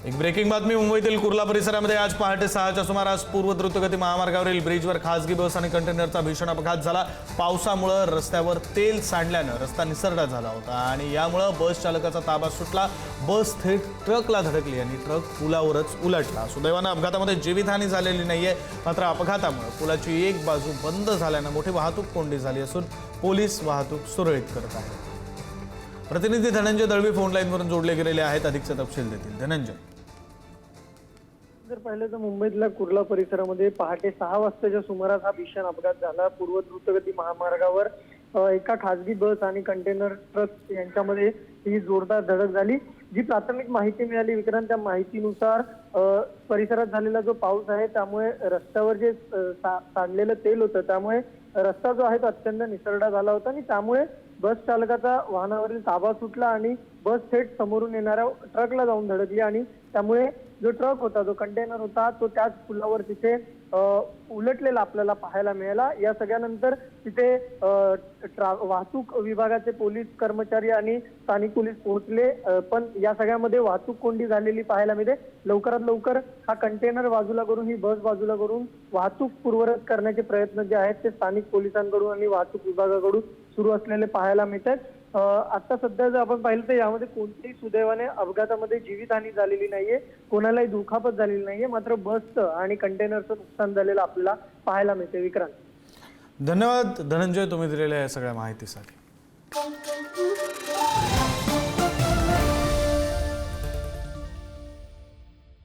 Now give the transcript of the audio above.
एक ब्रेकिंग बातमी मुंबईतील कुर्ला परिसरामध्ये आज पहाटे 6च्या सुमारास पूर्व द्रुतगती महामार्गावरील ब्रिजवर खासगी बस आणि कंटेनरचा भीषण अपघात झाला। पावसामुळे रस्त्यावर तेल सांडल्याने रस्ता निसरडा झाला होता आणि यामुळे बस चालकाचा ताबा सुटला। बस थेट ट्रकला धडकली आणि ट्रक पुलावरच उलटला। सुदैवाने अपघातामध्ये जीवितहानी झालेली नाहीये, मात्र अपघातामुळे पुलाची एक बाजू बंद झाल्याने मोठी वाहतूक कोंडी झाली असून पोलीस वाहतूक सुरळीत करत आहेत। प्रतिनिधी धनंजय दळवी फोन लाईनवरून जोडले गेलेले आहेत, अधिकचे तपशील देतील। धनंजय, जर पाहिलं तर मुंबईतल्या कुर्ला परिसरामध्ये पहाटे 6 वाजताच्या सुमारास हा भीषण अपघात झाला। पूर्व द्रुतगती महामार्गावर एका खासगी बस आणि कंटेनर ट्रक यांच्यामध्ये ही जोरदार धडक झाली। जी प्राथमिक माहिती मिळाली विक्रांत, त्या माहितीनुसार परिसरात झालेला जो पाऊस आहे त्यामुळे रस्त्यावर जे सांडलेलं तेल होतं त्यामुळे रस्ता जो आहे तो अत्यंत निसरडा झाला होता आणि त्यामुळे बस चालकाचा वाहनावरील ताबा सुटला आणि बस थेट समोरून येणाऱ्या ट्रकला जाऊन धडकली आणि त्यामुळे जो ट्रक होता, जो कंटेनर होता, तो त्याच पुलावर तिथे उलटलेला आपल्याला पाहायला मिळाला। या सगळ्यानंतर तिथे वाहतूक विभागाचे पोलीस कर्मचारी आणि स्थानिक पोलीस पोहोचले, पण या सगळ्यामध्ये वाहतूक कोंडी झालेली पाहायला मिळते। लवकरात लवकर हा कंटेनर बाजूला करून, ही बस बाजूला करून वाहतूक पूर्ववत करण्याचे प्रयत्न जे आहेत ते स्थानिक पोलिसांकडून आणि वाहतूक विभागाकडून सुरू असलेले पाहायला मिळतात। आता सध्या जर आपण पाहिलं तर यामध्ये कोणत्याही सुदैवाने अपघातामध्ये जीवितहानी झालेली नाहीये, कोणालाही दुखापत झालेली नाहीये, मात्र बसचं आणि कंटेनरचं नुकसान झालेलं आपल्याला पाहायला मिळते। विक्रांत, धन्यवाद धनंजय, तुम्ही दिलेल्या या सगळ्या माहितीसाठी।